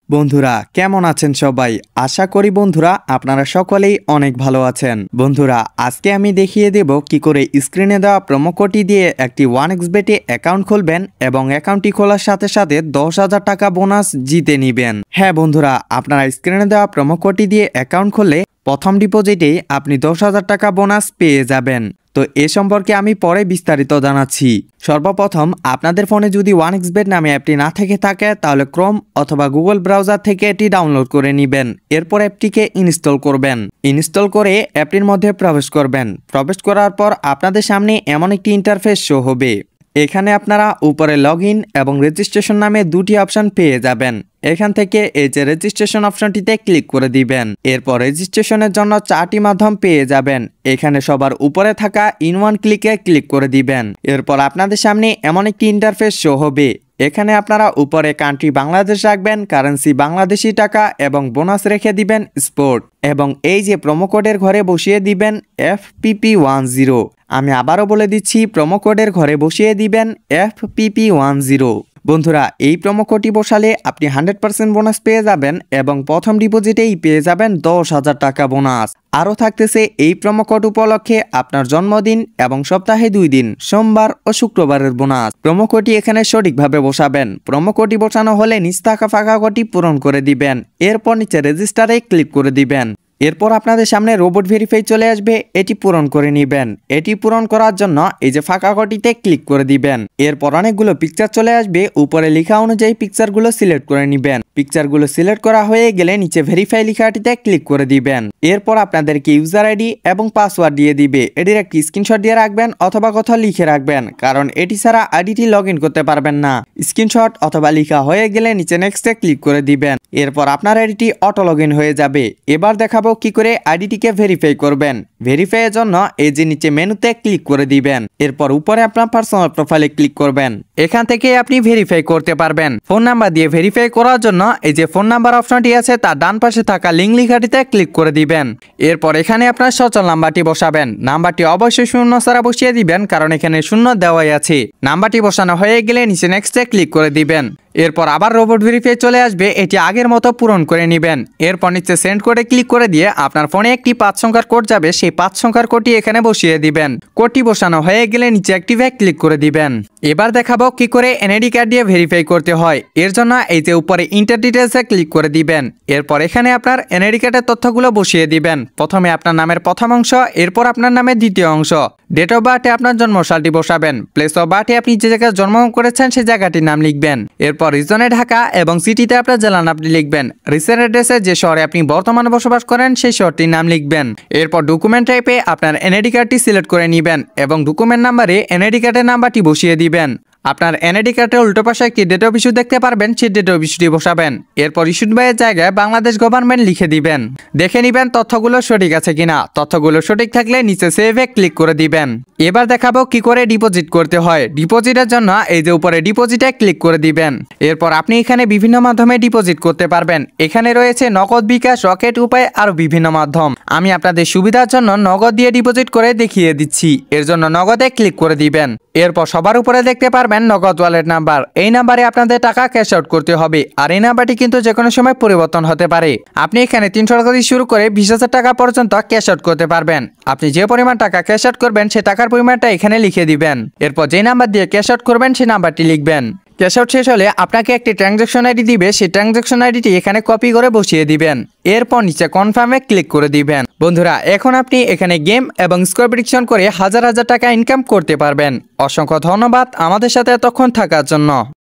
বন্ধুরা কেমন আছেন সবাই? আশা করি বন্ধুরা আপনারা সকলেই অনেক ভালো আছেন। বন্ধুরা আজকে আমি দেখিয়ে দেব কি করে স্ক্রিনে দেওয়া প্রোমো কোডটি দিয়ে একটি 1xBet অ্যাকাউন্ট খুলবেন এবং অ্যাকাউন্টটি খোলার সাথে সাথে 10,000 টাকা বোনাস জিতে নেবেন। হ্যাঁ বন্ধুরা, আপনারা স্ক্রিনে দেওয়া প্রোমো কোডটি দিয়ে অ্যাকাউন্ট খুললে প্রথম ডিপোজিটেই আপনি 10,000 টাকা বোনাস পেয়ে যাবেন। তো এ সম্পর্কে আমি পরে বিস্তারিত জানাচ্ছি। সর্বপ্রথম আপনাদের ফোনে যদি 1xBet নামে অ্যাপটি না থেকে থাকে তাহলে ক্রোম অথবা গুগল ব্রাউজার থেকে এটি ডাউনলোড করে নেবেন। এরপর অ্যাপটিকে ইনস্টল করবেন। ইনস্টল করে অ্যাপটির মধ্যে প্রবেশ করবেন। প্রবেশ করার পর আপনাদের সামনে এমন একটি ইন্টারফেস শো হবে। এখানে আপনারা উপরে লগইন এবং রেজিস্ট্রেশন নামে দুটি অপশন পেয়ে যাবেন। এখান থেকে এই যে রেজিস্ট্রেশন অপশনটিতে ক্লিক করে দিবেন। এরপর রেজিস্ট্রেশনের জন্য 4টি মাধ্যম পেয়ে যাবেন। এখানে সবার উপরে থাকা ইন ওয়ান ক্লিকে ক্লিক করে দিবেন। এরপর আপনাদের সামনে এমন একটি ইন্টারফেস শো হবে। এখানে আপনারা উপরে কান্ট্রি বাংলাদেশ রাখবেন, কারেন্সি বাংলাদেশি টাকা এবং বোনাস রেখে দিবেন স্পোর্ট, এবং এই যে প্রোমো কোডের ঘরে বসিয়ে দিবেন FPP10। আমি আবারও বলে দিচ্ছি, প্রোমো কোডের ঘরে বসিয়ে দিবেন FPP10। বন্ধুরা এই প্রোমো কোডটি বসালে আপনি 100% বোনাস পেয়ে যাবেন এবং প্রথম ডিপোজিটেই পেয়ে যাবেন 10,000 টাকা বোনাস। আরও থাকতেছে এই প্রোমো কোড উপলক্ষে আপনার জন্মদিন এবং সপ্তাহে 2 দিন সোমবার ও শুক্রবারের বোনাস। প্রোমো কোডটি এখানে সঠিকভাবে বসাবেন। প্রোমো কোডটি বসানো হলে নিচ থাকা ফাঁকা কোডটি পূরণ করে দিবেন। এরপর নিচে রেজিস্টারে ক্লিক করে দিবেন। এরপর আপনাদের সামনে রোবট ভেরিফাই চলে আসবে, এটি পূরণ করে নেবেন। এটি পূরণ করার জন্য এই যে ফাঁকা ঘরটিতে ক্লিক করে দিবেন। এরপর অনেকগুলো পিকচার চলে আসবে, উপরে লেখা অনুযায়ী পিকচারগুলো সিলেক্ট করে নেবেন। পিকচারগুলো সিলেক্ট করা হয়ে গেলে নিচে ভেরিফাই লেখাটিতে ক্লিক করে দিবেন। এরপর আপনাদেরকে ইউজার আইডি এবং পাসওয়ার্ড দিয়ে দিবে। এটির একটি স্ক্রিনশট দিয়ে রাখবেন অথবা কোথাও লিখে রাখবেন, কারণ এটি ছাড়া আইডিটি লগ ইন করতে পারবেন না। স্ক্রিনশট অথবা লেখা হয়ে গেলে নিচে নেক্সটে ক্লিক করে দিবেন। এরপর আপনার আইডিটি অটো লগ ইন হয়ে যাবে। এবার দেখাবো কি করে আইডিটিকে ভেরিফাই করবেন। ভেরিফাই এর জন্য এই যে নিচে মেনুতে ক্লিক করে দিবেন। এরপর উপরে আপনার পার্সোনাল প্রোফাইলে ক্লিক করবেন। এখান থেকে আপনি ভেরিফাই করতে পারবেন। ফোন নাম্বার দিয়ে ভেরিফাই করার জন্য এই যে ফোন নাম্বার অপশনটি আছে তার ডান পাশে থাকা লিঙ্ক লেখাটিতে ক্লিক করে দিবেন। এরপর এখানে আপনার সচল নাম্বারটি বসাবেন। নাম্বারটি অবশ্যই শূন্য ছাড়া বসিয়ে দিবেন, কারণ এখানে শূন্য দেওয়াই আছে। নাম্বারটি বসানো হয়ে গেলে নিচে নেক্সটে ক্লিক করে দিবেন। এরপর আবার রোবট ভেরিফাই চলে আসবে, এটি আগের মতো পূরণ করে নেবেন। এরপর নিচে সেন্ড কোডে ক্লিক করে দিয়ে আপনার ফোনে একটি 5 সংখ্যার কোড যাবে, সেই 5 সংখ্যার কোডটি এখানে বসিয়ে দিবেন। কোডটি বসানো হয়ে গেলে নিচে অ্যাক্টিভে ক্লিক করে দিবেন। এবার দেখাবো কি করে এনআইডি কার্ড দিয়ে ভেরিফাই করতে হয়। এর জন্য এই যে উপরে ইন্টার ডিটেলসে ক্লিক করে দিবেন। এরপর এখানে আপনার এনআইডি কার্ডের তথ্যগুলো বসিয়ে দিবেন। প্রথমে আপনার নামের প্রথম অংশ, এরপর আপনার নামের দ্বিতীয় অংশ। ডেট অফ বার্থে আপনার জন্মসালটি বসাবেন। প্লেস অফ বার্থে আপনি যে জায়গায় জন্মগ্রহণ করেছেন সেই জায়গাটির নাম লিখবেন। এরপর রিজনে ঢাকা এবং সিটিতে আপনার জেলার নামটি লিখবেন। রিসেন্ট অ্যাড্রেসে যে শহরে আপনি বর্তমানে বসবাস করেন সেই শহরটির নাম লিখবেন। এরপর ডকুমেন্ট টাইপে আপনার এনআইডি কার্ডটি সিলেক্ট করে নেবেন এবং ডকুমেন্ট নাম্বারে এনআইডি কার্ডের নাম্বারটি বসিয়ে দিবেন। আপনার এনআইডি কার্ডের উল্টো পাশে একটি ডেট অফ ইস্যু দেখতে পারবেন, সেই ডেট অফ ইস্যুটি বসাবেন। এরপর ইস্যুড বাইয়ের জায়গায় বাংলাদেশ গভর্নমেন্ট লিখে দিবেন। দেখে নিবেন তথ্যগুলো সঠিক আছে কিনা। তথ্যগুলো সঠিক থাকলে নিচে সেভে ক্লিক করে দিবেন। এবার দেখাবো কি করে ডিপোজিট করতে হয়। ডিপোজিটের জন্য এই যে উপরে ডিপোজিটে ক্লিক করে দিবেন। এরপর আপনি এখানে বিভিন্ন মাধ্যমে ডিপোজিট করতে পারবেন। এখানে রয়েছে নগদ, বিকাশ, রকেট, উপায় আরো বিভিন্ন মাধ্যম। আমি আপনাদের সুবিধার জন্য নগদ দিয়ে ডিপোজিট করে দেখিয়ে দিচ্ছি। এর জন্য নগদে ক্লিক করে দিবেন। এরপর সবার উপরে দেখতে পারবেন নগদ ওয়ালেট নাম্বার। এই নাম্বারে আপনাদের টাকা ক্যাশ আউট করতে হবে, আর এই নাম্বারটি কিন্তু যে কোনো সময় পরিবর্তন হতে পারে। আপনি এখানে 300 টাকা দিয়ে শুরু করে 20,000 টাকা পর্যন্ত ক্যাশ আউট করতে পারবেন। আপনি যে পরিমাণ টাকা ক্যাশ আউট করবেন সেই টাকার পরিমাণটা এখানে লিখে দিবেন। এরপর যে নাম্বার দিয়ে ক্যাশ আউট করবেন সেই নাম্বারটি লিখবেন। ক্যাশ আউট শেষ হলে আপনাকে একটি ট্রানজ্যাকশন আইডি দিবে, সেই ট্রানজ্যাকশন আইডিটি এখানে কপি করে বসিয়ে দিবেন। এরপর নিচে কনফার্মে ক্লিক করে দিবেন। বন্ধুরা এখন আপনি এখানে গেম এবং স্কোর প্রেডিকশন করে হাজার হাজার টাকা ইনকাম করতে পারবেন। অসংখ্য ধন্যবাদ আমাদের সাথে এতক্ষণ থাকার জন্য।